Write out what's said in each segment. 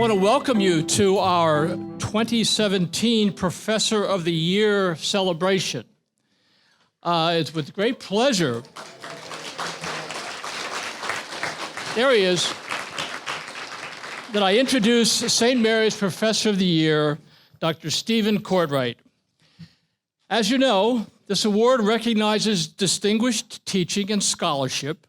want to welcome you to our 2017 Professor of the Year celebration. It's with great pleasure. There he is. That I introduce St. Mary's Professor of the Year, Dr. Stephen Cortright. As you know, this award recognizes distinguished teaching and scholarship.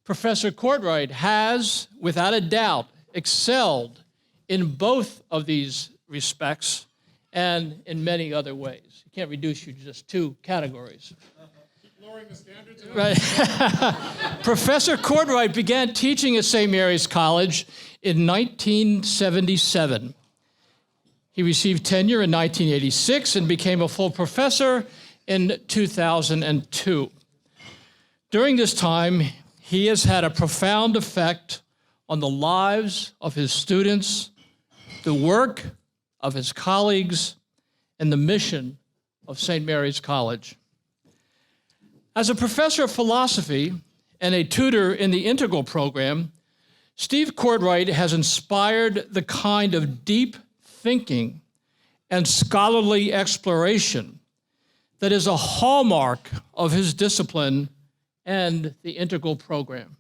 Professor Cortright has, without a doubt, excelled in both of these respects and in many other ways. You can't reduce you to just two categories. Keep lowering the standards. Right. Professor Cortright began teaching at St. Mary's College in 1977. He received tenure in 1986 and became a full professor in 2002. During this time, he has had a profound effect on the lives of his students, the work of his colleagues, and the mission of St. Mary's College. As a professor of philosophy and a tutor in the Integral program, Steve Cortright has inspired the kind of deep thinking and scholarly exploration that is a hallmark of his discipline and the Integral program.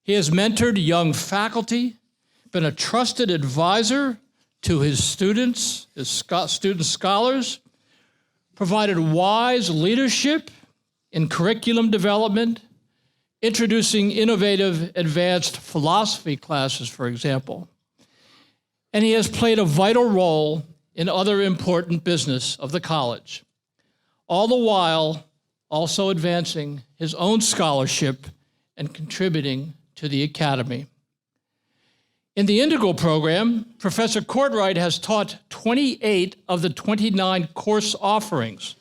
He has mentored young faculty, been a trusted advisor to his student scholars, provided wise leadership in curriculum development, introducing innovative advanced philosophy classes, for example. And he has played a vital role in other important business of the college, all the while also advancing his own scholarship and contributing to the Academy. In the Integral program, Professor Cortright has taught 28 of the 29 course offerings,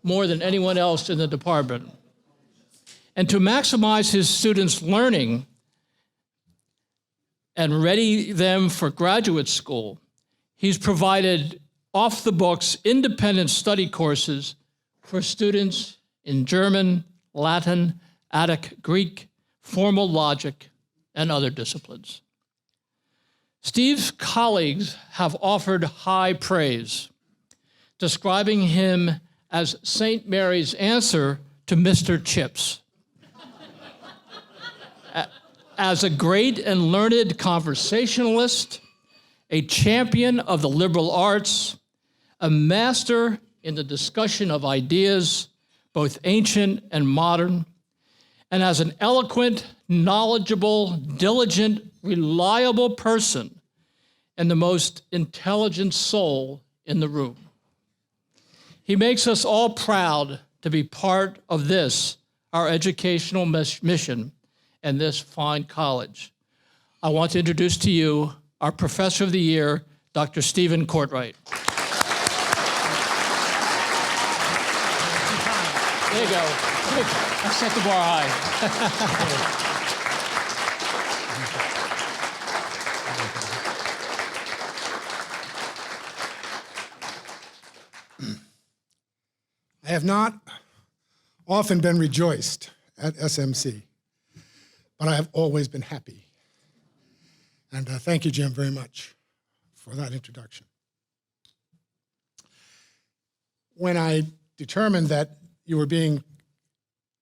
more than anyone else in the department. And to maximize his students' learning and ready them for graduate school, he's provided off-the-books independent study courses for students in German, Latin, Attic Greek, formal logic, and other disciplines. Steve's colleagues have offered high praise, describing him as St. Mary's answer to Mr. Chips. As a great and learned conversationalist, a champion of the liberal arts, a master in the discussion of ideas, both ancient and modern, and as an eloquent, knowledgeable, diligent, reliable person and the most intelligent soul in the room. He makes us all proud to be part of this, our educational mission, and this fine college. I want to introduce to you our Professor of the Year, Dr. Stephen Cortright. There you go. I set the bar high. I have not often been rejoiced at SMC, but I have always been happy. And thank you, Jim, very much for that introduction. When I determined that you were being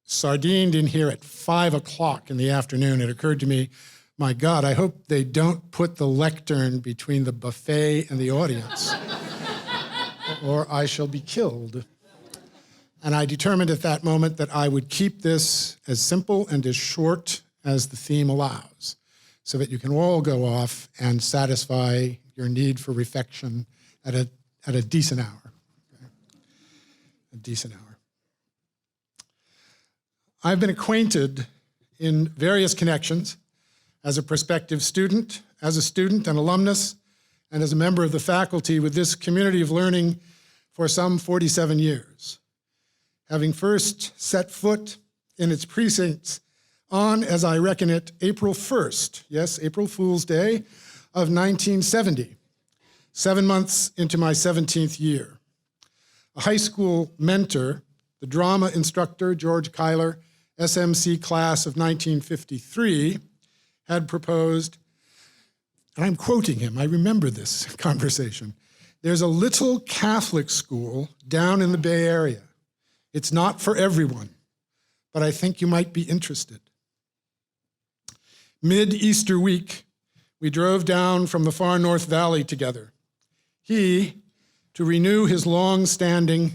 sardined in here at 5 o'clock in the afternoon, it occurred to me, my God, I hope they don't put the lectern between the buffet and the audience, or I shall be killed. And I determined at that moment that I would keep this as simple and as short as the theme allows, so that you can all go off and satisfy your need for reflection at a decent hour. Okay? A decent hour. I've been acquainted in various connections as a prospective student, as a student and alumnus, and as a member of the faculty with this community of learning for some 47 years. Having first set foot in its precincts on, as I reckon it, April 1st, yes, April Fool's Day of 1970, 7 months into my 17th year. A high school mentor, the drama instructor, George Kyler, SMC class of 1953, had proposed and I'm quoting him, I remember this conversation. There's a little Catholic school down in the Bay Area. It's not for everyone, but I think you might be interested. Mid-Easter week, we drove down from the far North Valley together. He, to renew his long-standing,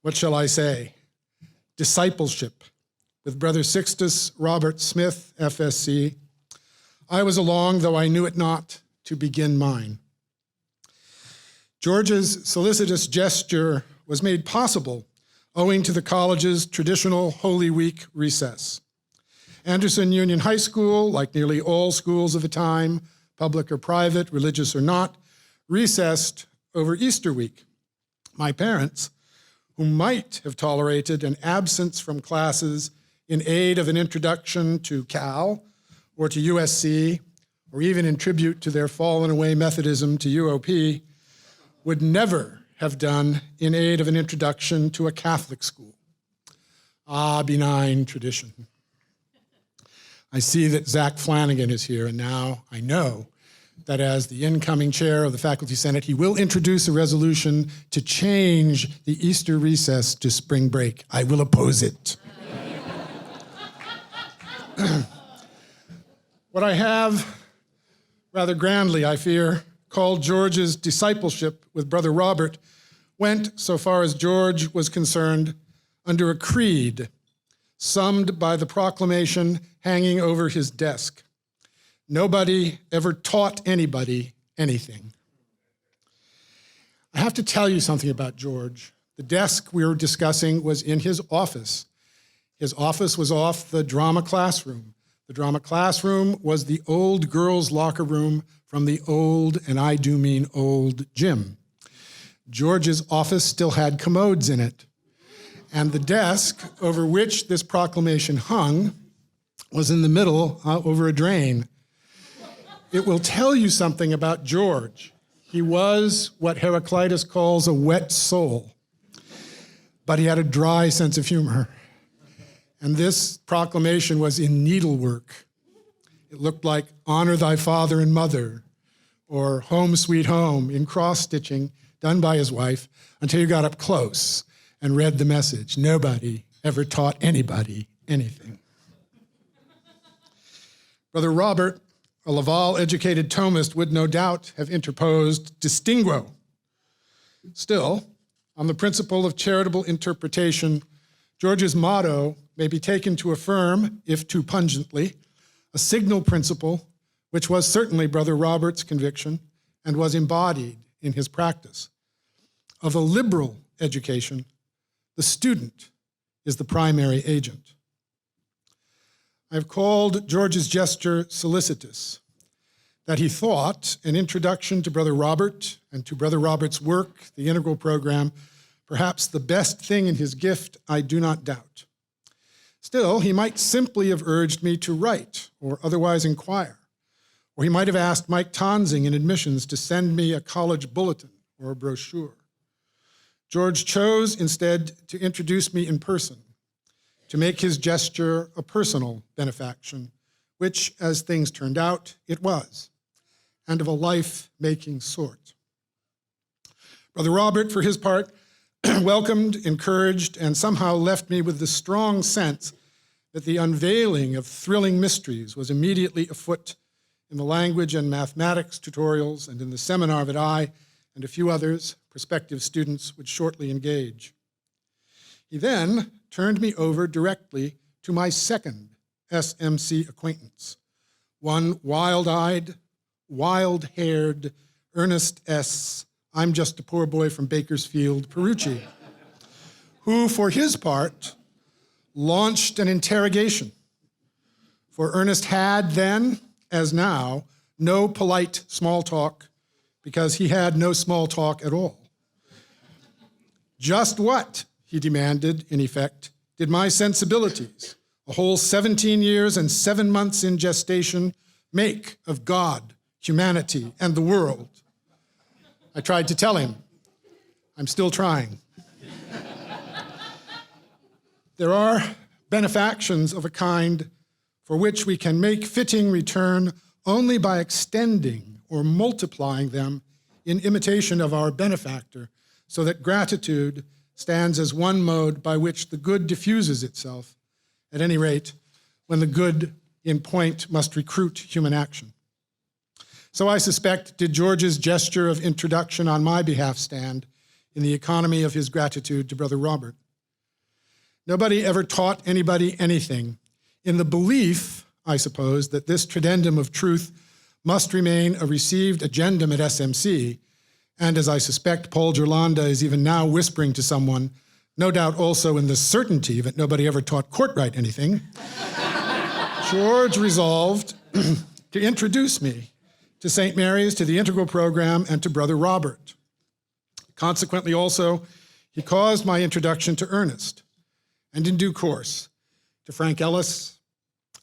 what shall I say, discipleship with Brother Sixtus Robert Smith, FSC. I was along, though I knew it not, to begin mine. George's solicitous gesture was made possible owing to the college's traditional Holy Week recess. Anderson Union High School, like nearly all schools of the time, public or private, religious or not, recessed over Easter week. My parents, who might have tolerated an absence from classes in aid of an introduction to Cal or to USC, or even in tribute to their fallen away Methodism to UOP, would never have done in aid of an introduction to a Catholic school. Ah, benign tradition. I see that Zach Flanagan is here, and now I know that as the incoming chair of the Faculty Senate, he will introduce a resolution to change the Easter recess to spring break. I will oppose it. What I have, rather grandly, I fear, called George's discipleship with Brother Robert went, so far as George was concerned, under a creed summed by the proclamation hanging over his desk. Nobody ever taught anybody anything. I have to tell you something about George. The desk we were discussing was in his office. His office was off the drama classroom. The drama classroom was the old girls' locker room from the old, and I do mean old, gym. George's office still had commodes in it. And the desk over which this proclamation hung was in the middle over a drain. It will tell you something about George. He was what Heraclitus calls a wet soul, but he had a dry sense of humor. And this proclamation was in needlework. It looked like honor thy father and mother, or home sweet home in cross-stitching done by his wife until you got up close and read the message. Nobody ever taught anybody anything. Brother Robert, a Laval-educated Thomist, would no doubt have interposed distinguo. Still, on the principle of charitable interpretation, George's motto may be taken to affirm, if too pungently, a signal principle which was certainly Brother Robert's conviction and was embodied in his practice. Of a liberal education, the student is the primary agent. I've called George's gesture solicitous, that he thought an introduction to Brother Robert and to Brother Robert's work, the Integral Program, perhaps the best thing in his gift, I do not doubt. Still, he might simply have urged me to write or otherwise inquire, or he might have asked Mike Tonsing in admissions to send me a college bulletin or a brochure. George chose instead to introduce me in person, to make his gesture a personal benefaction, which, as things turned out, it was, and of a life-making sort. Brother Robert, for his part, welcomed, encouraged, and somehow left me with the strong sense that the unveiling of thrilling mysteries was immediately afoot in the language and mathematics tutorials and in the seminar that I and a few others, prospective students, would shortly engage. He then turned me over directly to my second SMC acquaintance, one wild-eyed, wild-haired Ernest S., I'm just a poor boy from Bakersfield, Perucci, who, for his part, launched an interrogation. For Ernest had then, as now, no polite small talk because he had no small talk at all. Just what, he demanded, in effect, did my sensibilities, a whole 17 years and 7 months in gestation, make of God, humanity, and the world? I tried to tell him. I'm still trying. There are benefactions of a kind for which we can make fitting return only by extending or multiplying them in imitation of our benefactor, so that gratitude stands as one mode by which the good diffuses itself, at any rate, when the good in point must recruit human action. So I suspect did George's gesture of introduction on my behalf stand in the economy of his gratitude to Brother Robert. Nobody ever taught anybody anything in the belief, I suppose, that this tridendum of truth must remain a received agendum at SMC, and as I suspect Paul Gerlanda is even now whispering to someone, no doubt also in the certainty that nobody ever taught Cortright anything, George resolved to introduce me to St. Mary's, to the Integral Program, and to Brother Robert. Consequently also, he caused my introduction to Ernest, and in due course, to Frank Ellis,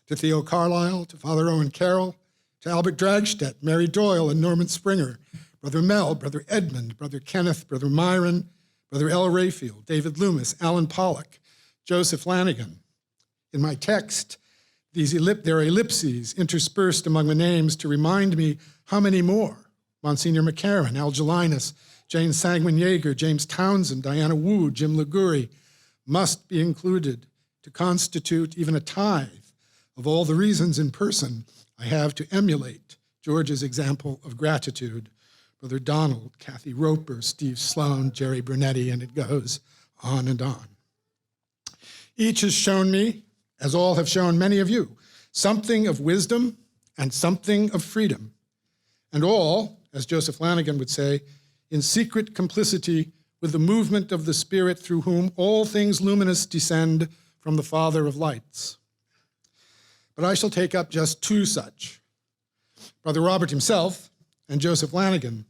to Theo Carlisle, to Father Owen Carroll, to Albert Dragstedt, Mary Doyle, and Norman Springer, Brother Mel, Brother Edmund, Brother Kenneth, Brother Myron, Brother L. Rayfield, David Loomis, Alan Pollock, Joseph Flanagan. In my text, there are ellipses interspersed among the names to remind me how many more, Monsignor McCarran, Al Gelinas, Jane Sangman Yeager, James Townsend, Diana Wu, Jim Liguri, must be included to constitute even a tithe of all the reasons in person I have to emulate George's example of gratitude. Brother Donald, Kathy Roper, Steve Sloan, Jerry Brunetti, and it goes on and on. Each has shown me, as all have shown many of you, something of wisdom and something of freedom, and all, as Joseph Flanagan would say, in secret complicity with the movement of the Spirit through whom all things luminous descend from the Father of lights. But I shall take up just two such. Brother Robert himself and Joseph Flanagan,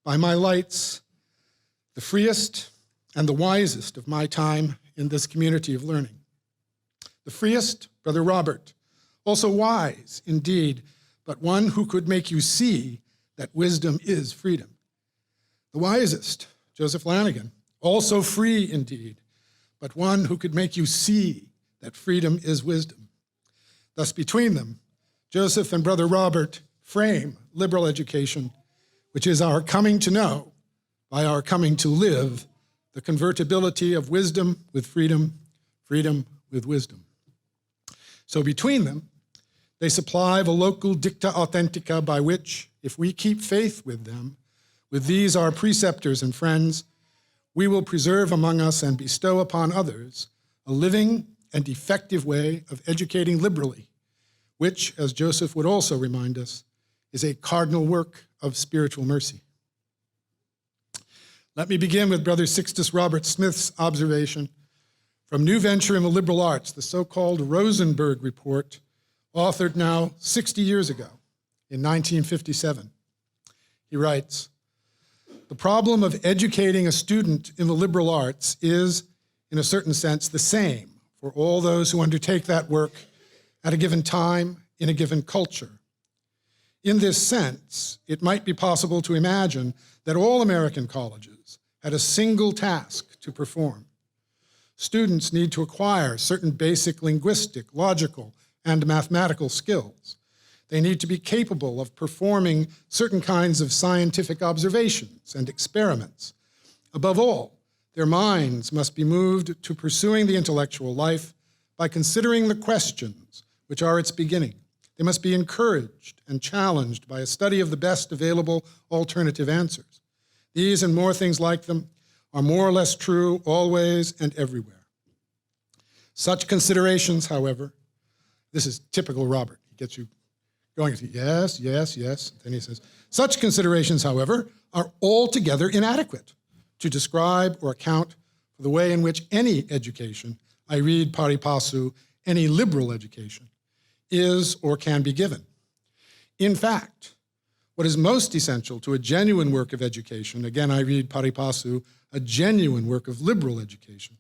by my lights, the freest and the wisest of my time in this community of learning. The freest, Brother Robert, also wise indeed, but one who could make you see that wisdom is freedom. The wisest, Joseph Flanagan, also free indeed, but one who could make you see that freedom is wisdom. Thus between them, Joseph and Brother Robert frame liberal education, which is our coming to know, by our coming to live, the convertibility of wisdom with freedom, freedom with wisdom. So between them, they supply the local dicta authentica by which, if we keep faith with them, with these our preceptors and friends, we will preserve among us and bestow upon others a living and effective way of educating liberally, which, as Joseph would also remind us, is a cardinal work of spiritual mercy. Let me begin with Brother Sixtus Robert Smith's observation from New Venture in the Liberal Arts, the so-called Rosenberg Report, authored now 60 years ago, in 1957. He writes, "The problem of educating a student in the liberal arts is, in a certain sense, the same for all those who undertake that work at a given time in a given culture. In this sense, it might be possible to imagine that all American colleges had a single task to perform. Students need to acquire certain basic linguistic, logical, and mathematical skills. They need to be capable of performing certain kinds of scientific observations and experiments. Above all, their minds must be moved to pursuing the intellectual life by considering the questions which are its beginning. They must be encouraged and challenged by a study of the best available alternative answers. These and more things like them are more or less true always and everywhere. Such considerations, however," this is typical Robert, he gets you going, yes, yes, yes, then he says, "Such considerations, however, are altogether inadequate to describe or account for the way in which any education, I read pari passu, any liberal education, is or can be given. In fact, what is most essential to a genuine work of education, again I read pari passu, a genuine work of liberal education,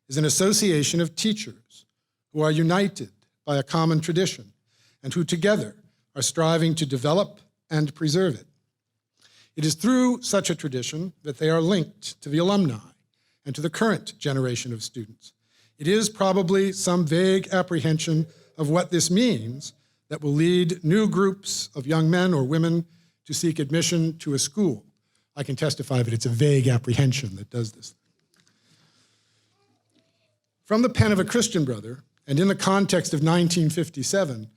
is an association of teachers who are united by a common tradition and who together are striving to develop and preserve it. It is through such a tradition that they are linked to the alumni and to the current generation of students. It is probably some vague apprehension of what this means that will lead new groups of young men or women to seek admission to a school. I can testify that it's a vague apprehension that does this. From the pen of a Christian brother, and in the context of 1957,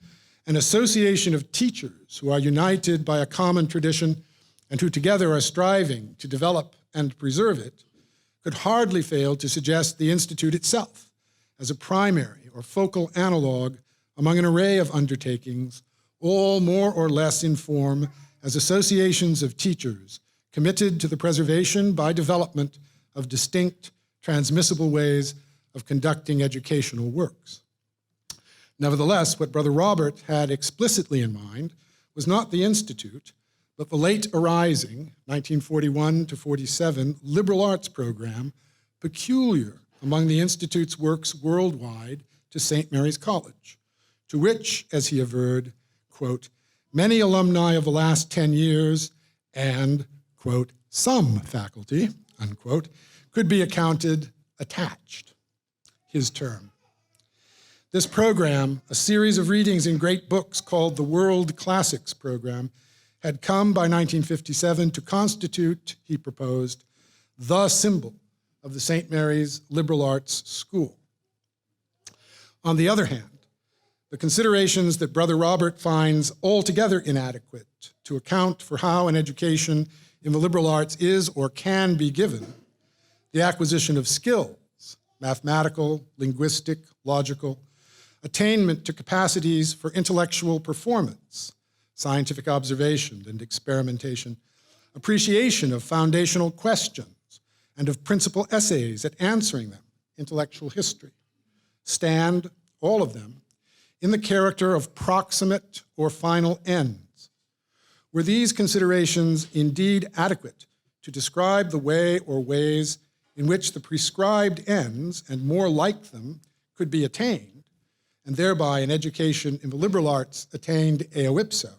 an association of teachers who are united by a common tradition and who together are striving to develop and preserve it, could hardly fail to suggest the Institute itself as a primary or focal analog among an array of undertakings, all more or less in form as associations of teachers committed to the preservation by development of distinct, transmissible ways of conducting educational works. Nevertheless, what Brother Robert had explicitly in mind was not the Institute, but the late arising, 1941 to 47, liberal arts program, peculiar among the Institute's works worldwide to St. Mary's College, to which, as he averred, quote, many alumni of the last 10 years and, quote, some faculty, unquote, could be accounted attached, his term. This program, a series of readings in great books called the World Classics Program, had come by 1957 to constitute, he proposed, the symbol of the St. Mary's Liberal Arts School. On the other hand, the considerations that Brother Robert finds altogether inadequate to account for how an education in the liberal arts is or can be given, the acquisition of skills, mathematical, linguistic, logical, attainment to capacities for intellectual performance, scientific observation and experimentation, appreciation of foundational questions and of principal essays at answering them, intellectual history, stand, all of them, in the character of proximate or final ends. Were these considerations indeed adequate to describe the way or ways in which the prescribed ends, and more like them, could be attained, and thereby an education in the liberal arts attained eo ipso,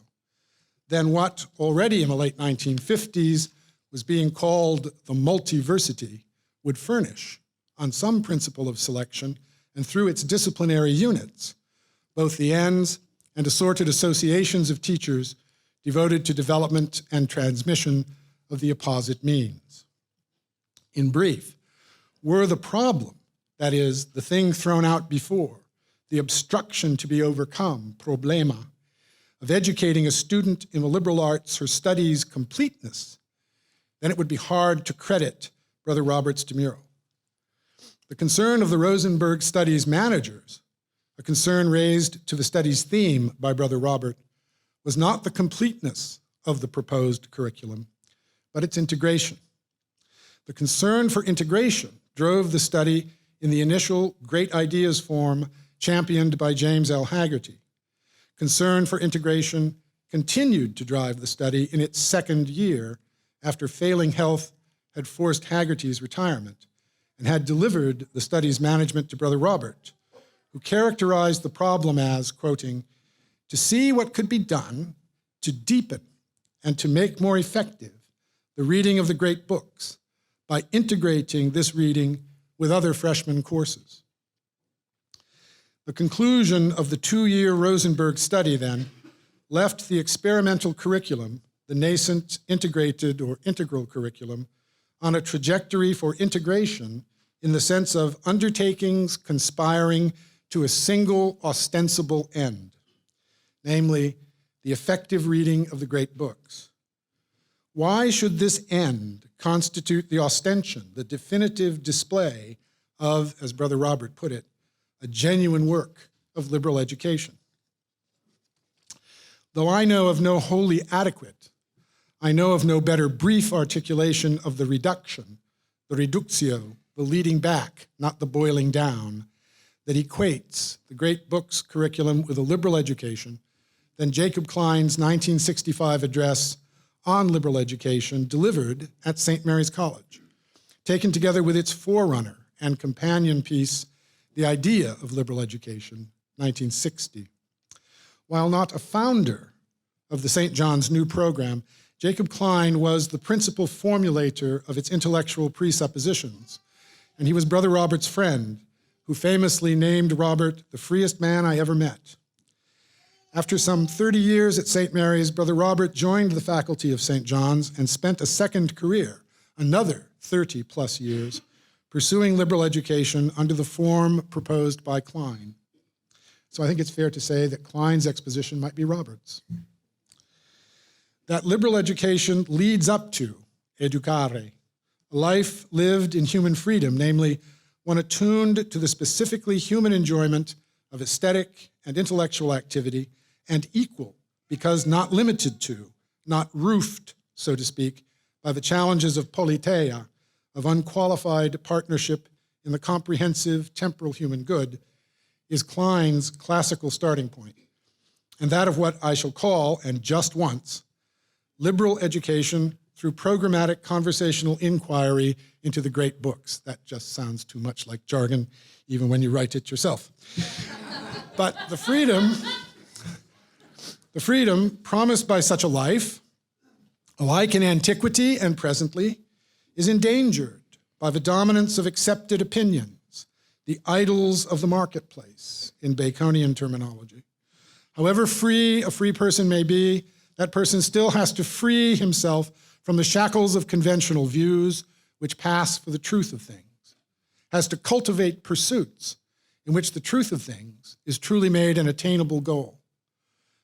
then what already in the late 1950s was being called the multiversity would furnish, on some principle of selection and through its disciplinary units, both the ends and assorted associations of teachers devoted to development and transmission of the apposite means. In brief, were the problem, that is, the thing thrown out before, the obstruction to be overcome, problema, of educating a student in the liberal arts for studies completeness, then it would be hard to credit Brother Robert's demurral. The concern of the Rosenberg Studies managers, a concern raised to the studies theme by Brother Robert, was not the completeness of the proposed curriculum, but its integration. The concern for integration drove the study in the initial Great Ideas form championed by James L. Haggerty. Concern for integration continued to drive the study in its second year after failing health had forced Haggerty's retirement and had delivered the study's management to Brother Robert, who characterized the problem as, quoting, to see what could be done to deepen and to make more effective the reading of the great books by integrating this reading with other freshman courses. The conclusion of the 2-year Rosenberg study, then, left the experimental curriculum, the nascent integrated or integral curriculum, on a trajectory for integration in the sense of undertakings conspiring to a single ostensible end, namely the effective reading of the great books. Why should this end constitute the ostension, the definitive display of, as Brother Robert put it, a genuine work of liberal education? Though I know of no wholly adequate, I know of no better brief articulation of the reduction, the reductio, the leading back, not the boiling down, that equates the great books curriculum with a liberal education than Jacob Klein's 1965 address on liberal education delivered at St. Mary's College, taken together with its forerunner and companion piece, The Idea of Liberal Education, 1960. While not a founder of the St. John's New Program, Jacob Klein was the principal formulator of its intellectual presuppositions, and he was Brother Robert's friend, who famously named Robert the freest man I ever met. After some 30 years at St. Mary's, Brother Robert joined the faculty of St. John's and spent a second career, another 30 plus years, pursuing liberal education under the form proposed by Klein. So I think it's fair to say that Klein's exposition might be Robert's. That liberal education leads up to educare, a life lived in human freedom, namely one attuned to the specifically human enjoyment of aesthetic and intellectual activity, and equal, because not limited to, not roofed, so to speak, by the challenges of politeia, of unqualified partnership in the comprehensive temporal human good, is Klein's classical starting point, and that of what I shall call, and just once, liberal education through programmatic conversational inquiry into the great books. That just sounds too much like jargon, even when you write it yourself. But the freedom promised by such a life, alike in antiquity and presently, is endangered by the dominance of accepted opinions, the idols of the marketplace, in Baconian terminology. However free a free person may be, that person still has to free himself from the shackles of conventional views which pass for the truth of things, has to cultivate pursuits in which the truth of things is truly made an attainable goal.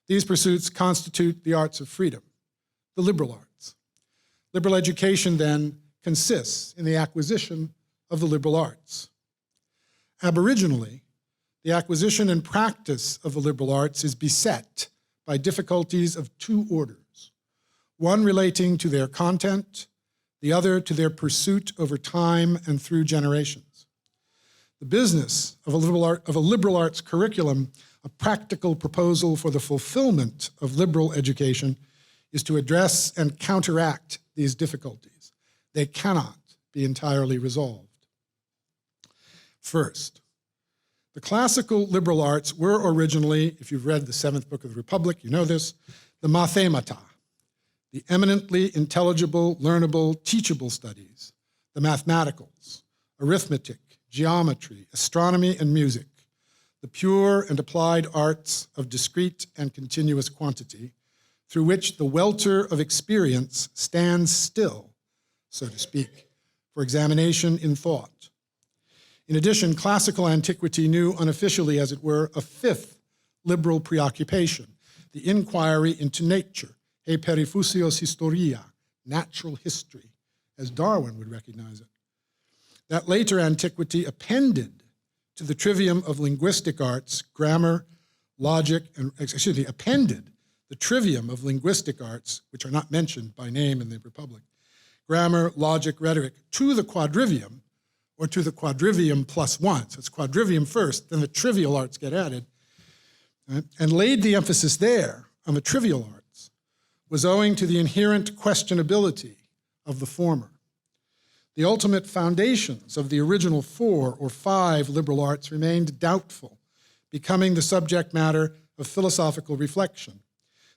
These pursuits constitute the arts of freedom, the liberal arts. Liberal education, then, consists in the acquisition of the liberal arts. Aboriginally, the acquisition and practice of the liberal arts is beset by difficulties of two orders, one relating to their content, the other to their pursuit over time and through generations. The business of a liberal arts curriculum, a practical proposal for the fulfillment of liberal education, is to address and counteract these difficulties. They cannot be entirely resolved. First, the classical liberal arts were originally, if you've read the Seventh Book of the Republic, you know this, the mathemata, the eminently intelligible, learnable, teachable studies, the mathematicals, arithmetic, geometry, astronomy, and music, the pure and applied arts of discrete and continuous quantity, through which the welter of experience stands still, so to speak, for examination in thought. In addition, classical antiquity knew unofficially, as it were, a fifth liberal preoccupation, the inquiry into nature, e perifusios historia, natural history, as Darwin would recognize it. That later antiquity appended to the trivium of linguistic arts, grammar, logic, and, appended the trivium of linguistic arts, which are not mentioned by name in the Republic, grammar, logic, rhetoric, to the quadrivium, or to the quadrivium plus one. So it's quadrivium first, then the trivial arts get added, right? And laid the emphasis there on the trivial arts, was owing to the inherent questionability of the former. The ultimate foundations of the original 4 or 5 liberal arts remained doubtful, becoming the subject matter of philosophical reflection.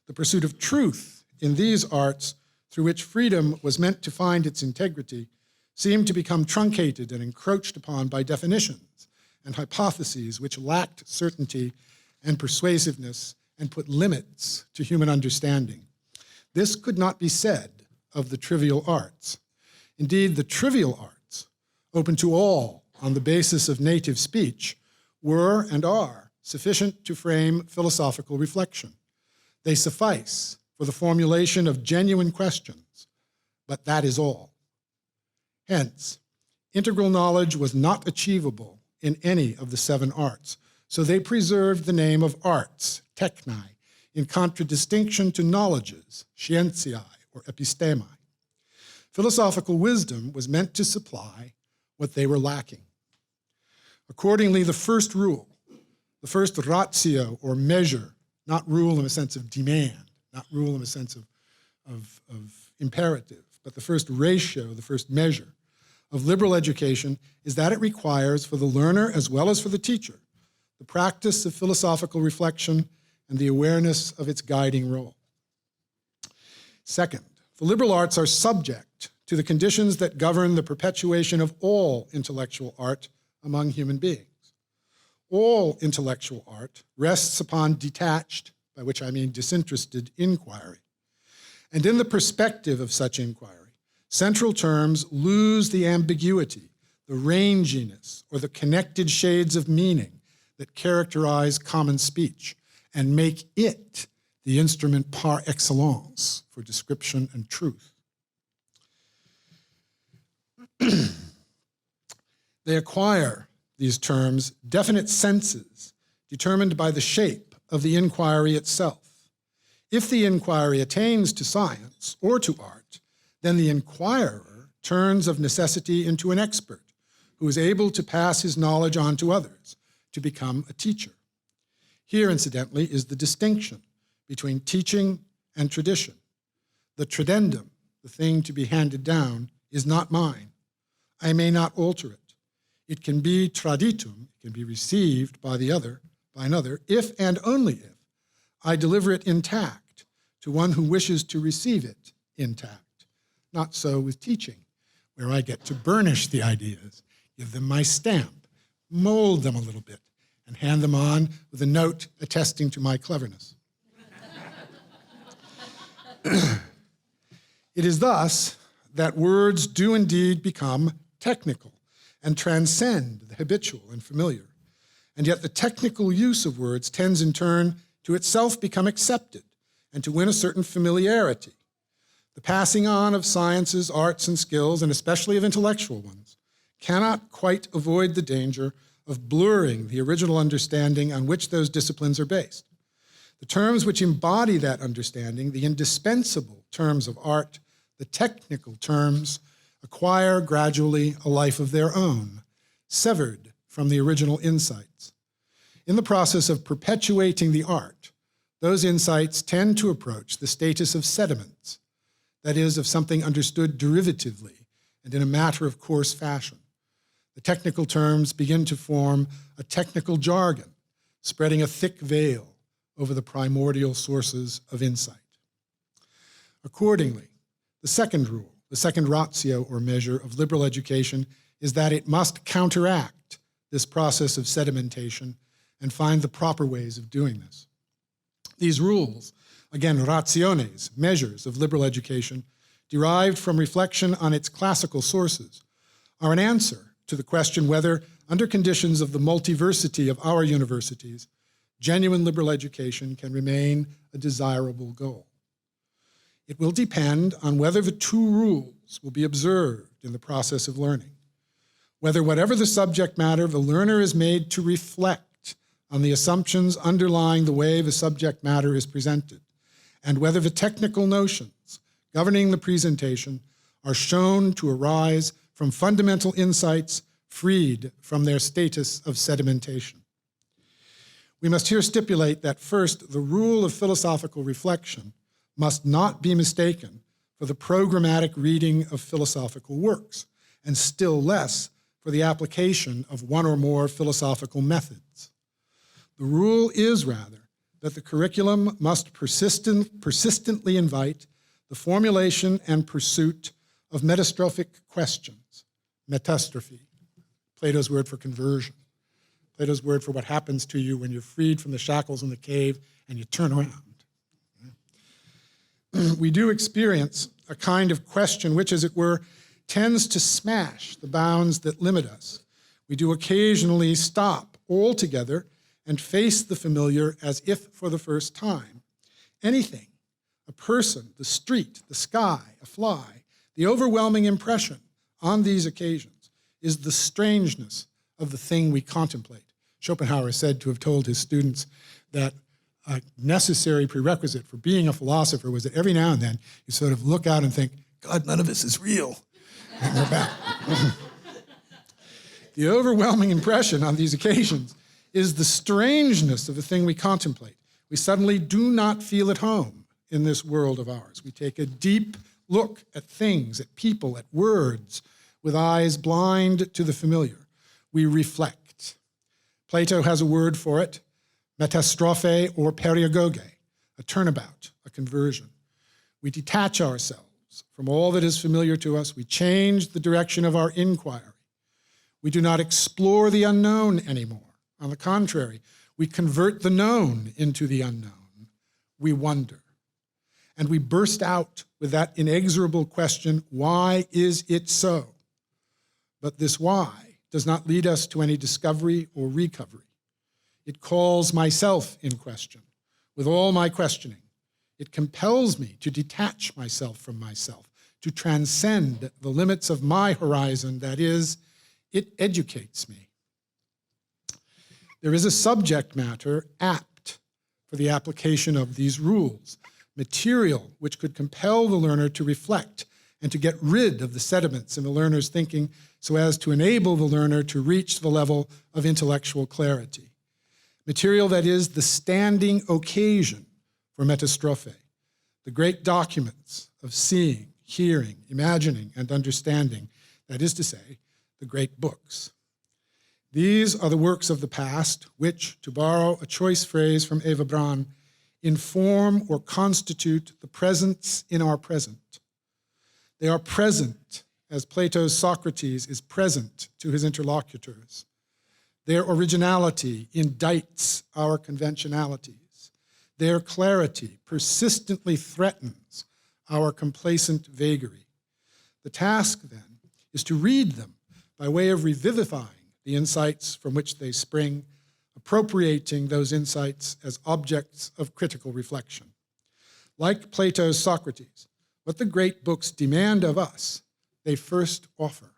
The pursuit of truth in these arts, through which freedom was meant to find its integrity, seemed to become truncated and encroached upon by definitions and hypotheses which lacked certainty and persuasiveness and put limits to human understanding. This could not be said of the trivial arts. Indeed, the trivial arts, open to all on the basis of native speech, were and are sufficient to frame philosophical reflection. They suffice for the formulation of genuine questions, but that is all. Hence, integral knowledge was not achievable in any of the 7 arts, so they preserved the name of arts, technai, in contradistinction to knowledges, scientiae or epistemae. Philosophical wisdom was meant to supply what they were lacking. Accordingly, the first rule, the first ratio or measure, not rule in a sense of demand, not rule in a sense of imperative, but the first ratio, the first measure of liberal education is that it requires for the learner as well as for the teacher the practice of philosophical reflection and the awareness of its guiding role. Second, the liberal arts are subject to the conditions that govern the perpetuation of all intellectual art among human beings. All intellectual art rests upon detached by which I mean disinterested inquiry. And in the perspective of such inquiry, central terms lose the ambiguity, the ranginess, or the connected shades of meaning that characterize common speech and make it the instrument par excellence for description and truth. They acquire, these terms, definite senses determined by the shape of the inquiry itself. If the inquiry attains to science or to art, then the inquirer turns of necessity into an expert who is able to pass his knowledge on to others, to become a teacher. Here, incidentally, is the distinction between teaching and tradition. The tradendum, the thing to be handed down, is not mine. I may not alter it. It can be traditum, it can be received by another, if and only if I deliver it intact to one who wishes to receive it intact. Not so with teaching, where I get to burnish the ideas, give them my stamp, mold them a little bit, and hand them on with a note attesting to my cleverness. It is thus that words do indeed become technical and transcend the habitual and familiar. And yet the technical use of words tends in turn to itself become accepted and to win a certain familiarity. The passing on of sciences, arts, and skills, and especially of intellectual ones, cannot quite avoid the danger of blurring the original understanding on which those disciplines are based. The terms which embody that understanding, the indispensable terms of art, the technical terms, acquire gradually a life of their own, severed from the original insights. In the process of perpetuating the art, those insights tend to approach the status of sediments, that is, of something understood derivatively and in a matter-of-course fashion. The technical terms begin to form a technical jargon, spreading a thick veil over the primordial sources of insight. Accordingly, the second rule, the second ratio or measure of liberal education is that it must counteract this process of sedimentation and find the proper ways of doing this. These rules, again, rationes, measures of liberal education, derived from reflection on its classical sources, are an answer to the question whether, under conditions of the multiversity of our universities, genuine liberal education can remain a desirable goal. It will depend on whether the two rules will be observed in the process of learning, whether whatever the subject matter, the learner is made to reflect on the assumptions underlying the way the subject matter is presented, and whether the technical notions governing the presentation are shown to arise from fundamental insights freed from their status of sedimentation. We must here stipulate that first, the rule of philosophical reflection must not be mistaken for the programmatic reading of philosophical works, and still less for the application of one or more philosophical methods. The rule is rather that the curriculum must persistently invite the formulation and pursuit of metastrophic questions, metastrophe, Plato's word for conversion, Plato's word for what happens to you when you're freed from the shackles in the cave and you turn around. We do experience a kind of question which, as it were, tends to smash the bounds that limit us. We do occasionally stop altogether and face the familiar as if for the first time. Anything, a person, the street, the sky, a fly, the overwhelming impression on these occasions is the strangeness of the thing we contemplate. Schopenhauer is said to have told his students that a necessary prerequisite for being a philosopher was that every now and then you sort of look out and think, God, none of this is real. And they're back. The overwhelming impression on these occasions is the strangeness of the thing we contemplate. We suddenly do not feel at home in this world of ours. We take a deep look at things, at people, at words, with eyes blind to the familiar. We reflect. Plato has a word for it, metastrophe or periagoge, a turnabout, a conversion. We detach ourselves from all that is familiar to us. We change the direction of our inquiry. We do not explore the unknown anymore. On the contrary, we convert the known into the unknown. we wonder. And we burst out with that inexorable question, why is it so? But this why does not lead us to any discovery or recovery. It calls myself in question with all my questioning. It compels me to detach myself from myself, to transcend the limits of my horizon, that is, it educates me. There is a subject matter apt for the application of these rules, material which could compel the learner to reflect and to get rid of the sediments in the learner's thinking so as to enable the learner to reach the level of intellectual clarity. Material that is the standing occasion for metastrophe, the great documents of seeing, hearing, imagining, and understanding, that is to say, the great books. These are the works of the past which, to borrow a choice phrase from Eva Braun, inform or constitute the presence in our present. They are present as Plato's Socrates is present to his interlocutors. Their originality indicts our conventionalities. Their clarity persistently threatens our complacent vagary. The task, then, is to read them by way of revivifying the insights from which they spring, appropriating those insights as objects of critical reflection. Like Plato's Socrates, what the great books demand of us, they first offer.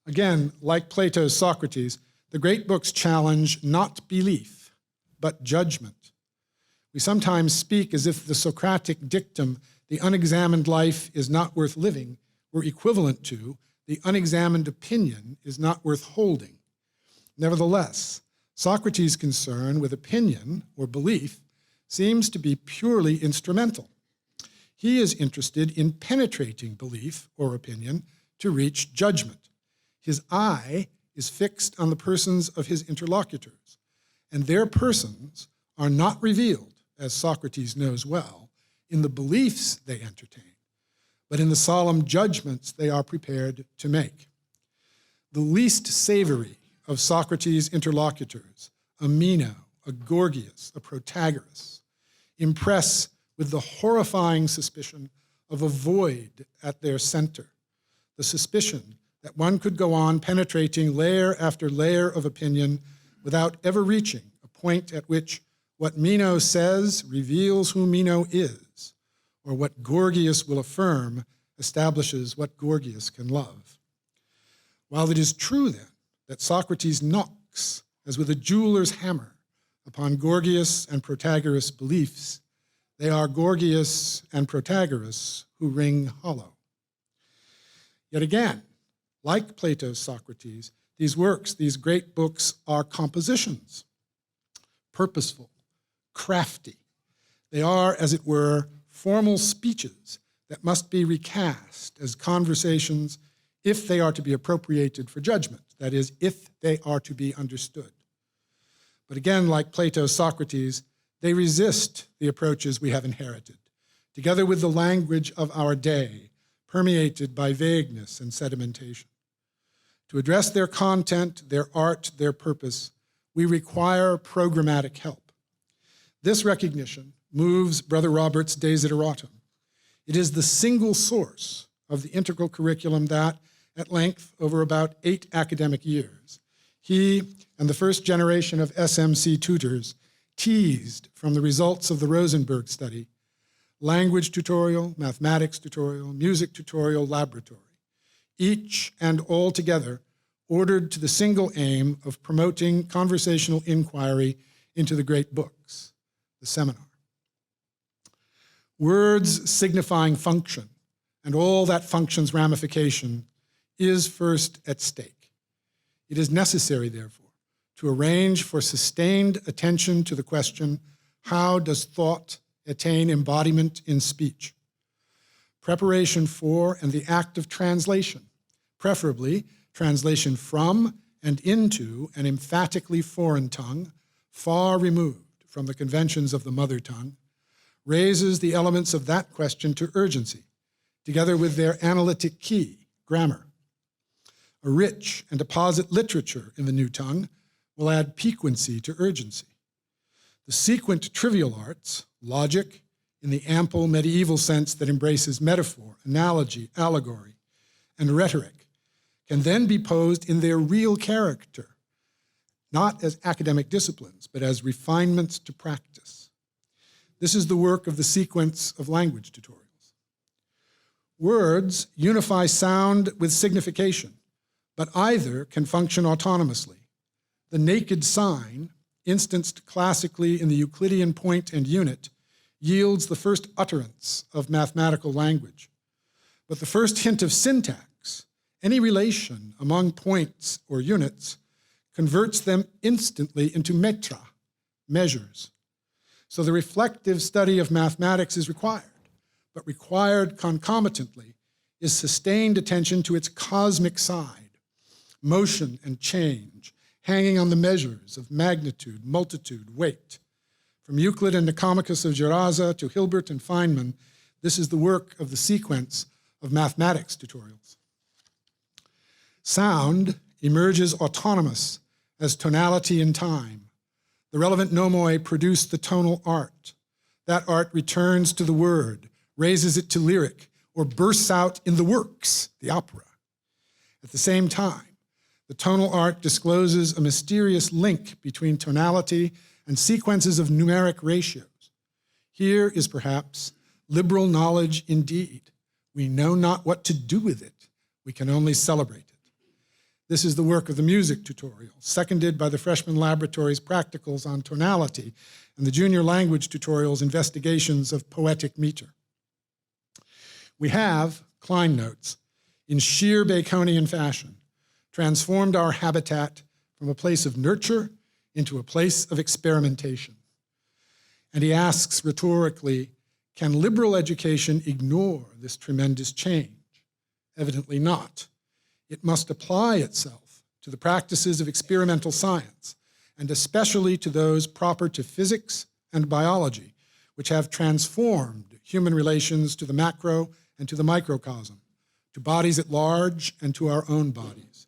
Again, like Plato's Socrates, the great books challenge not belief, but judgment. We sometimes speak as if the Socratic dictum, the unexamined life is not worth living, were equivalent to the unexamined opinion is not worth holding. Nevertheless, Socrates' concern with opinion or belief seems to be purely instrumental. He is interested in penetrating belief or opinion to reach judgment. His eye is fixed on the persons of his interlocutors, and their persons are not revealed, as Socrates knows well, in the beliefs they entertain, but in the solemn judgments they are prepared to make. The least savory of Socrates' interlocutors, a Meno, a Gorgias, a Protagoras, impress with the horrifying suspicion of a void at their center, the suspicion that one could go on penetrating layer after layer of opinion without ever reaching a point at which what Meno says reveals who Meno is, or what Gorgias will affirm establishes what Gorgias can love. While it is true, then, that Socrates knocks, as with a jeweler's hammer, upon Gorgias and Protagoras' beliefs, they are Gorgias and Protagoras who ring hollow. Yet again, like Plato's Socrates, these works, these great books, are compositions, purposeful, crafty. They are, as it were, formal speeches that must be recast as conversations if they are to be appropriated for judgment, that is, if they are to be understood. But again, like Plato's Socrates, they resist the approaches we have inherited, together with the language of our day, permeated by vagueness and sedimentation. To address their content, their art, their purpose, we require programmatic help. This recognition moves Brother Robert's Desideratum. It is the single source of the integral curriculum that, at length, over about 8 academic years, he and the first generation of SMC tutors teased from the results of the Rosenberg study, language tutorial, mathematics tutorial, music tutorial, laboratory, each and all together ordered to the single aim of promoting conversational inquiry into the great books, the seminar. Words signifying function, and all that function's ramification is first at stake. It is necessary, therefore, to arrange for sustained attention to the question, how does thought attain embodiment in speech? Preparation for and the act of translation, preferably translation from and into an emphatically foreign tongue, far removed from the conventions of the mother tongue, raises the elements of that question to urgency, together with their analytic key, grammar. A rich and apposite literature in the new tongue will add piquancy to urgency. The sequent trivial arts, logic, in the ample medieval sense that embraces metaphor, analogy, allegory, and rhetoric, can then be posed in their real character, not as academic disciplines, but as refinements to practice. This is the work of the sequence of language tutorials. Words unify sound with signification, but either can function autonomously. The naked sign, instanced classically in the Euclidean point and unit, yields the first utterance of mathematical language. But the first hint of syntax, any relation among points or units, converts them instantly into metra, measures. So the reflective study of mathematics is required, but required concomitantly is sustained attention to its cosmic side, motion and change, hanging on the measures of magnitude, multitude, weight. From Euclid and Nicomachus of Gerasa to Hilbert and Feynman, this is the work of the sequence of mathematics tutorials. Sound emerges autonomous as tonality in time. The relevant nomoi produce the tonal art. That art returns to the word, raises it to lyric, or bursts out in the works, the opera. At the same time, the tonal art discloses a mysterious link between tonality and sequences of numeric ratios. Here is perhaps liberal knowledge indeed. We know not what to do with it. We can only celebrate it. This is the work of the music tutorial, seconded by the freshman laboratory's practicals on tonality and the junior language tutorial's investigations of poetic meter. We have, Klein notes, in sheer Baconian fashion, transformed our habitat from a place of nurture into a place of experimentation. And he asks rhetorically, can liberal education ignore this tremendous change? Evidently not. It must apply itself to the practices of experimental science, and especially to those proper to physics and biology, which have transformed human relations to the macro and to the microcosm, to bodies at large and to our own bodies.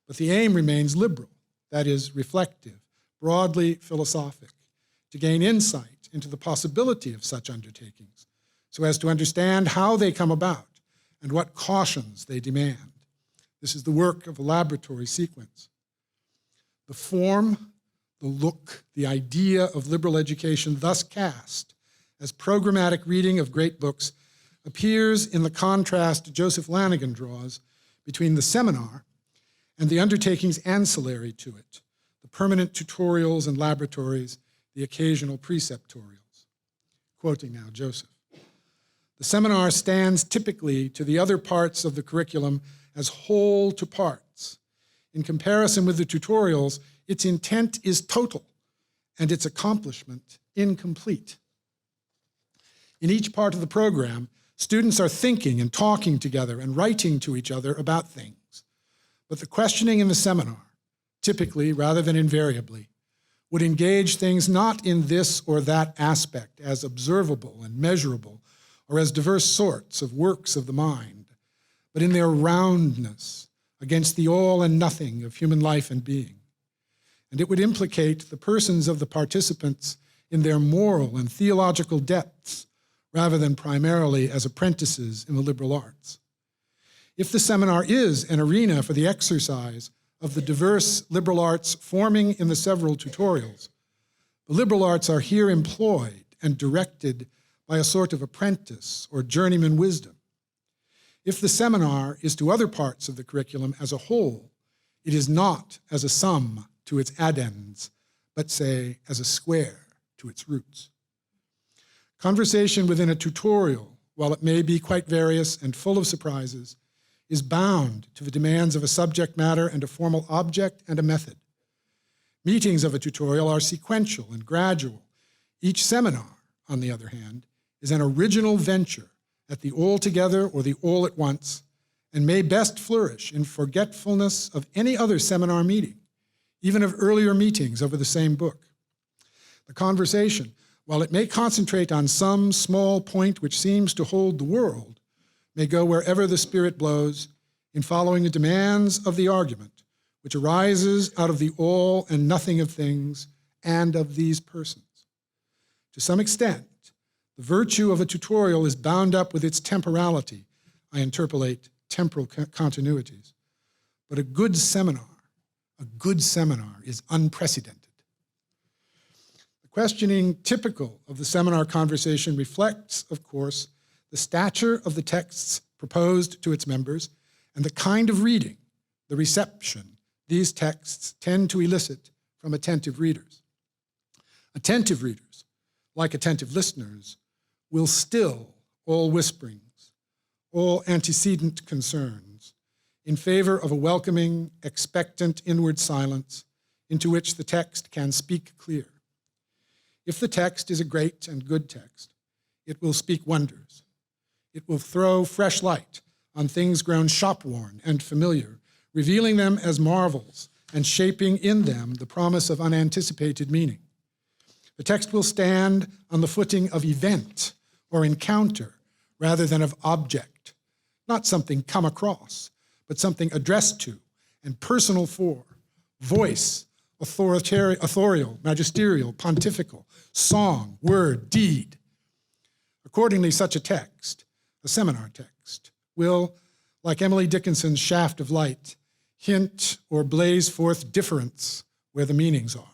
But the aim remains liberal, that is, reflective, broadly philosophic, to gain insight into the possibility of such undertakings, so as to understand how they come about and what cautions they demand. This is the work of a laboratory sequence. The form, the look, the idea of liberal education thus cast as programmatic reading of great books appears in the contrast Joseph Lanigan draws between the seminar and the undertakings ancillary to it, the permanent tutorials and laboratories, the occasional preceptorials. Quoting now Joseph. The seminar stands typically to the other parts of the curriculum as whole to parts. In comparison with the tutorials, its intent is total and its accomplishment incomplete. In each part of the program, students are thinking and talking together and writing to each other about things. But the questioning in the seminar, typically rather than invariably, would engage things not in this or that aspect as observable and measurable or as diverse sorts of works of the mind, but in their roundness against the all and nothing of human life and being. And it would implicate the persons of the participants in their moral and theological depths, rather than primarily as apprentices in the liberal arts. If the seminar is an arena for the exercise of the diverse liberal arts forming in the several tutorials, the liberal arts are here employed and directed by a sort of apprentice or journeyman wisdom. If the seminar is to other parts of the curriculum as a whole, it is not as a sum to its addends, but say as a square to its roots. Conversation within a tutorial, while it may be quite various and full of surprises, is bound to the demands of a subject matter and a formal object and a method. Meetings of a tutorial are sequential and gradual. Each seminar, on the other hand, is an original venture at the all together or the all at once, and may best flourish in forgetfulness of any other seminar meeting, even of earlier meetings over the same book. The conversation, while it may concentrate on some small point which seems to hold the world, may go wherever the spirit blows in following the demands of the argument, which arises out of the all and nothing of things and of these persons. To some extent, the virtue of a tutorial is bound up with its temporality. I interpolate temporal continuities. But a good seminar is unprecedented. The questioning typical of the seminar conversation reflects, of course, the stature of the texts proposed to its members and the kind of reading, the reception, these texts tend to elicit from attentive readers. Attentive readers, like attentive listeners, will still all whisperings, all antecedent concerns, in favor of a welcoming, expectant inward silence into which the text can speak clear. If the text is a great and good text, it will speak wonders. It will throw fresh light on things grown shop-worn and familiar, revealing them as marvels and shaping in them the promise of unanticipated meaning. The text will stand on the footing of event or encounter rather than of object, not something come across, but something addressed to and personal for, voice, authorial, magisterial, pontifical, song, word, deed. Accordingly, such a text, a seminar text, will, like Emily Dickinson's shaft of light, hint or blaze forth difference where the meanings are,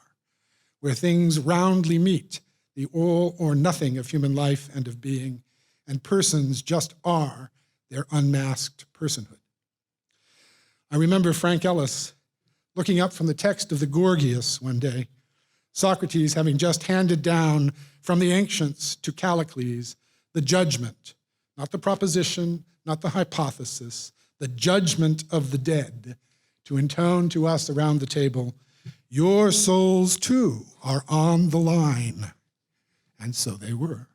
where things roundly meet the all or nothing of human life and of being, and persons just are their unmasked personhood. I remember Frank Ellis looking up from the text of the Gorgias one day, Socrates having just handed down from the ancients to Callicles the judgment, not the proposition, not the hypothesis, the judgment of the dead, to intone to us around the table, your souls too are on the line. And so they were.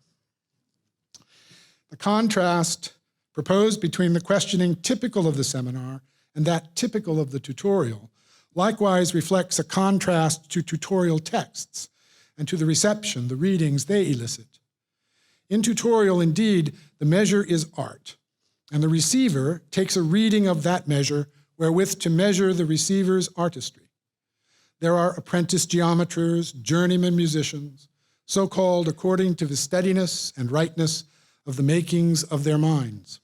The contrast proposed between the questioning typical of the seminar and that typical of the tutorial likewise reflects a contrast to tutorial texts and to the reception, the readings they elicit. In tutorial, indeed, the measure is art, and the receiver takes a reading of that measure wherewith to measure the receiver's artistry. There are apprentice geometers, journeyman musicians, so-called according to the steadiness and rightness of the makings of their minds.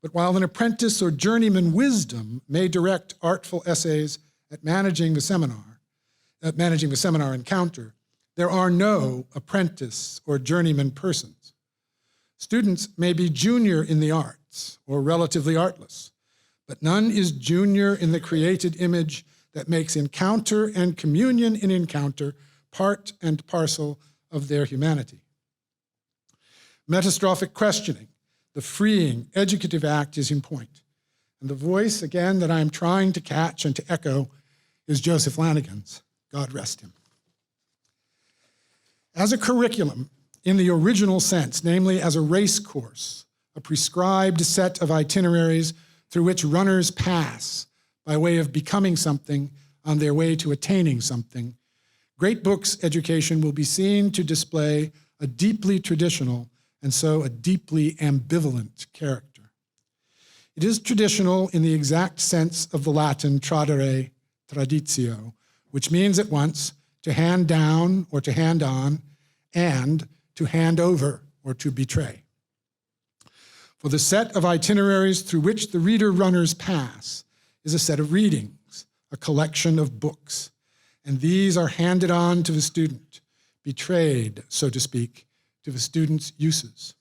But while an apprentice or journeyman wisdom may direct artful essays at managing the seminar encounter, there are no apprentice or journeyman persons. Students may be junior in the arts or relatively artless, but none is junior in the created image that makes encounter and communion in encounter part and parcel of their humanity. Metastrophic questioning, the freeing, educative act is in point. And the voice, again, that I am trying to catch and to echo is Joseph Flanagan's. God rest him. As a curriculum, in the original sense, namely as a race course, a prescribed set of itineraries through which runners pass by way of becoming something on their way to attaining something, Great Books education will be seen to display a deeply traditional and so a deeply ambivalent character. It is traditional in the exact sense of the Latin tradere, traditio, which means at once to hand down or to hand on, and to hand over or to betray. For the set of itineraries through which the reader runners pass is a set of readings, a collection of books, and these are handed on to the student, betrayed, so to speak, to the student's uses.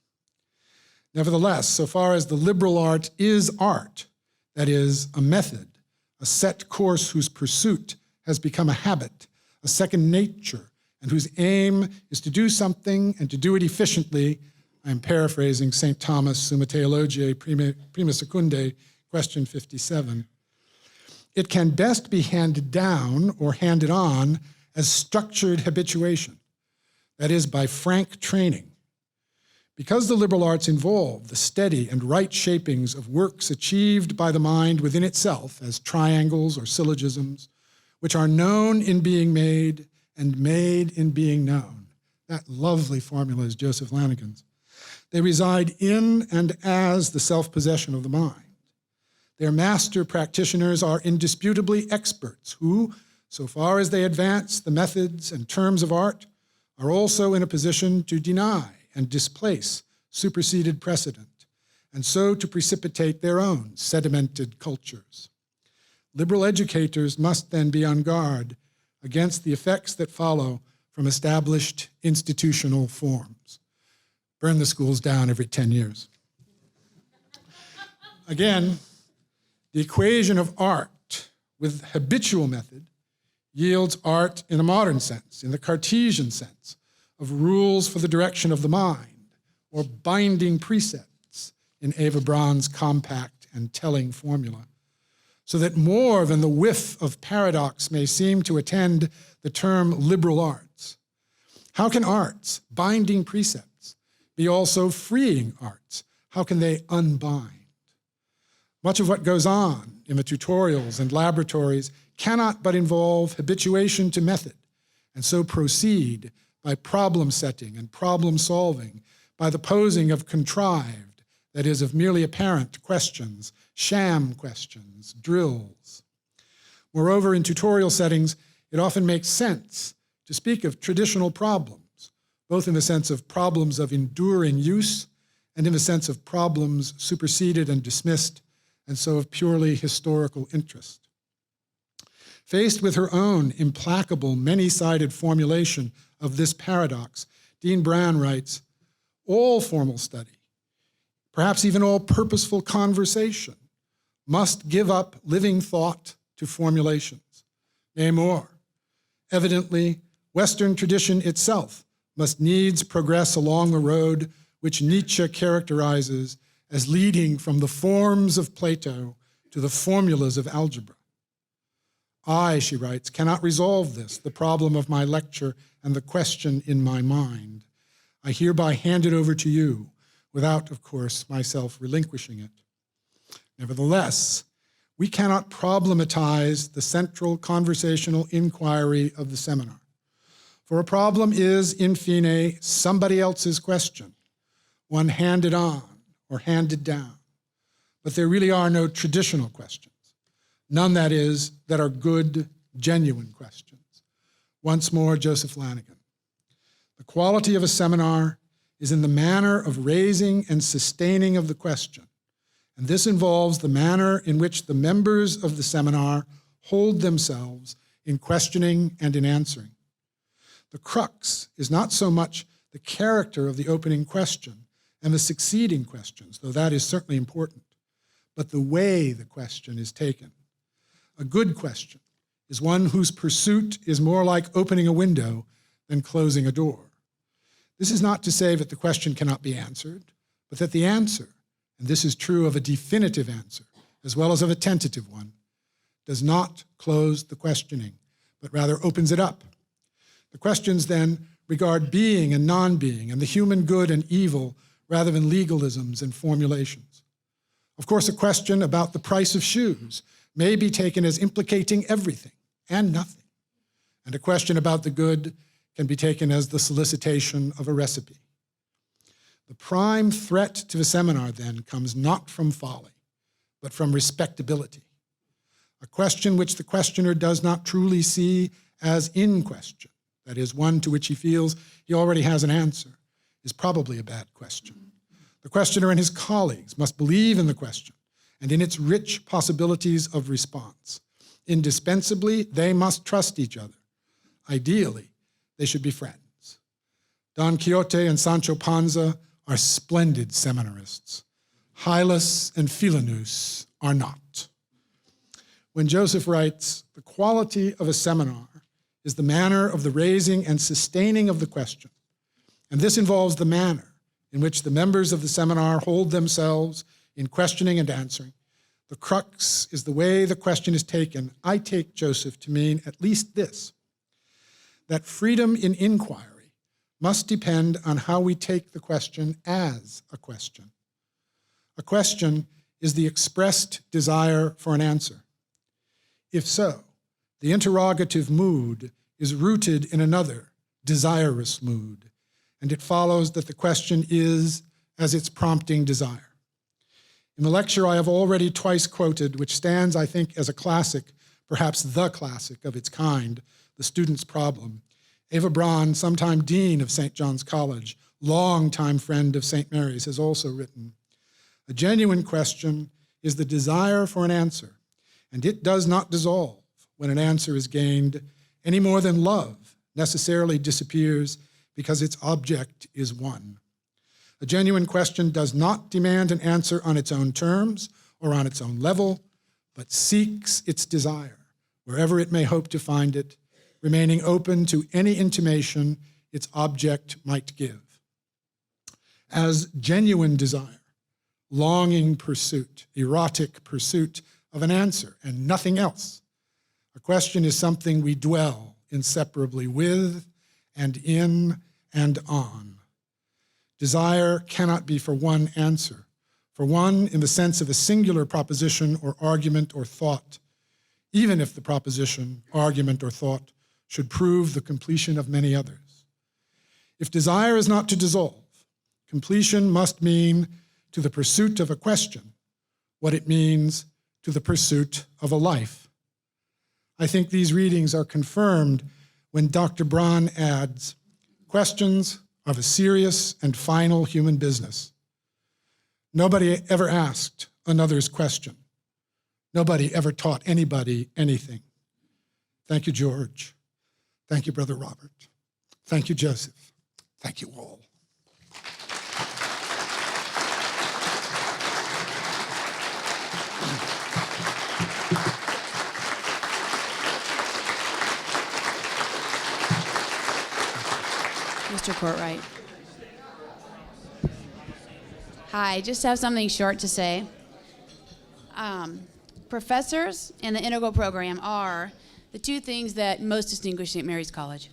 Nevertheless, so far as the liberal art is art, that is, a method, a set course whose pursuit has become a habit, a second nature, and whose aim is to do something and to do it efficiently, I am paraphrasing St. Thomas, Summa Theologiae, Prima Secundae, question 57. It can best be handed down or handed on as structured habituation, that is, by frank training. Because the liberal arts involve the steady and right shapings of works achieved by the mind within itself as triangles or syllogisms, which are known in being made and made in being known. That lovely formula is Joseph Flanagan's. They reside in and as the self-possession of the mind. Their master practitioners are indisputably experts who, so far as they advance the methods and terms of art, are also in a position to deny and displace superseded precedent, and so to precipitate their own sedimented cultures. Liberal educators must then be on guard against the effects that follow from established institutional forms. Burn the schools down every 10 years. Again, the equation of art with habitual method yields art in a modern sense, in the Cartesian sense, of rules for the direction of the mind, or binding precepts in Eva Braun's compact and telling formula, so that more than the whiff of paradox may seem to attend the term liberal arts. How can arts, binding precepts, be also freeing arts? How can they unbind? Much of what goes on in the tutorials and laboratories cannot but involve habituation to method, and so proceed by problem setting and problem solving, by the posing of contrived, that is, of merely apparent questions, sham questions, drills. Moreover, in tutorial settings, it often makes sense to speak of traditional problems, both in the sense of problems of enduring use and in the sense of problems superseded and dismissed, and so of purely historical interest. Faced with her own implacable, many-sided formulation of this paradox, Dean Brown writes, all formal study, perhaps even all purposeful conversation, must give up living thought to formulations. Nay, more. Evidently, Western tradition itself must needs progress along the road which Nietzsche characterizes as leading from the forms of Plato to the formulas of algebra. I, she writes, cannot resolve this, the problem of my lecture and the question in my mind. I hereby hand it over to you, without, of course, myself relinquishing it. Nevertheless, we cannot problematize the central conversational inquiry of the seminar. For a problem is, in fine, somebody else's question, one handed on or handed down. But there really are no traditional questions. None, that is, that are good, genuine questions. Once more, Joseph Lanigan. The quality of a seminar is in the manner of raising and sustaining of the question, and this involves the manner in which the members of the seminar hold themselves in questioning and in answering. The crux is not so much the character of the opening question and the succeeding questions, though that is certainly important, but the way the question is taken. A good question is one whose pursuit is more like opening a window than closing a door. This is not to say that the question cannot be answered, but that the answer, and this is true of a definitive answer as well as of a tentative one, does not close the questioning, but rather opens it up. The questions then regard being and non-being and the human good and evil rather than legalisms and formulations. Of course, a question about the price of shoes may be taken as implicating everything and nothing, and a question about the good can be taken as the solicitation of a recipe. The prime threat to the seminar, then, comes not from folly, but from respectability. A question which the questioner does not truly see as in question, that is, one to which he feels he already has an answer, is probably a bad question. The questioner and his colleagues must believe in the question and in its rich possibilities of response. Indispensably, they must trust each other. Ideally, they should be friends. Don Quixote and Sancho Panza are splendid seminarists. Hylas and Philanus are not. When Joseph writes, the quality of a seminar is the manner of the raising and sustaining of the question, and this involves the manner in which the members of the seminar hold themselves in questioning and answering. The crux is the way the question is taken. I take Joseph to mean at least this, that freedom in inquiry must depend on how we take the question as a question. A question is the expressed desire for an answer. If so, the interrogative mood is rooted in another, desirous mood, and it follows that the question is as its prompting desire. In the lecture I have already twice quoted, which stands, I think, as a classic, perhaps the classic of its kind, The Student's Problem, Eva Braun, sometime dean of St. John's College, longtime friend of St. Mary's, has also written, "A genuine question is the desire for an answer, and it does not dissolve when an answer is gained, any more than love necessarily disappears because its object is won. A genuine question does not demand an answer on its own terms or on its own level, but seeks its desire, wherever it may hope to find it, remaining open to any intimation its object might give. As genuine desire, longing pursuit, erotic pursuit of an answer and nothing else, a question is something we dwell inseparably with and in and on. Desire cannot be for one answer, for one in the sense of a singular proposition or argument or thought, even if the proposition, argument, or thought should prove the completion of many others. If desire is not to dissolve, completion must mean to the pursuit of a question what it means to the pursuit of a life. I think these readings are confirmed when Dr. Braun adds, questions of a serious and final human business. Nobody ever asked another's question. Nobody ever taught anybody anything. Thank you, George. Thank you, Brother Robert. Thank you, Joseph. Thank you all. Mr. Cortright. Hi, just have something short to say. Professors and the integral program are the two things that most distinguish St. Mary's College.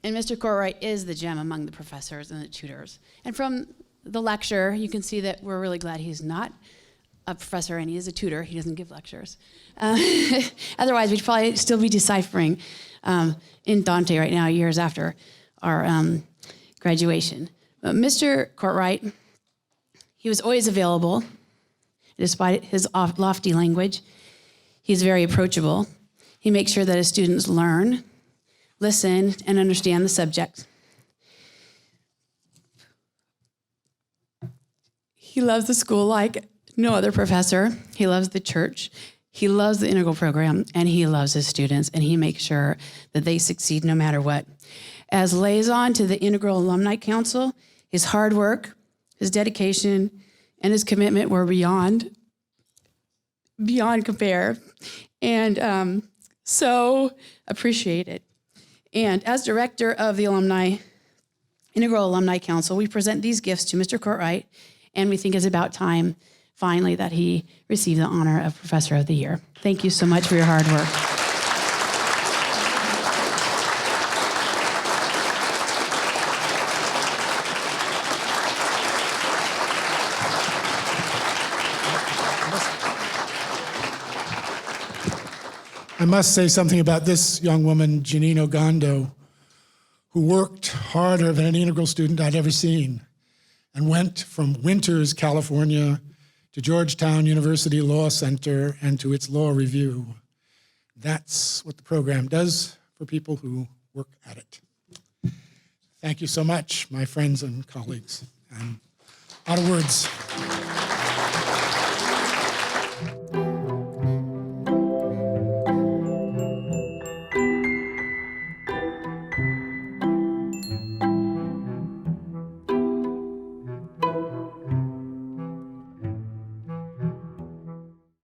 And Mr. Cortright is the gem among the professors and the tutors. And from the lecture, you can see that we're really glad he's not a professor and he is a tutor. He doesn't give lectures. Otherwise, we'd probably still be deciphering in Dante right now, years after our graduation. But Mr. Cortright, he was always available, despite his lofty language. He's very approachable. He makes sure that his students learn, listen, and understand the subject. He loves the school like no other professor. He loves the church. He loves the integral program, and he loves his students, and he makes sure that they succeed no matter what. As liaison to the Integral Alumni Council, his hard work, his dedication, and his commitment were beyond compare, and so appreciated. And as director of the Integral Alumni Council, we present these gifts to Mr. Cortright, and we think it's about time, finally, that he received the honor of Professor of the Year. Thank you so much for your hard work. I must say something about this young woman, Janine Ogando, who worked harder than any integral student I'd ever seen and went from Winters, California, to Georgetown University Law Center and to its law review. That's what the program does for people who work at it. Thank you so much, my friends and colleagues. I'm out of words.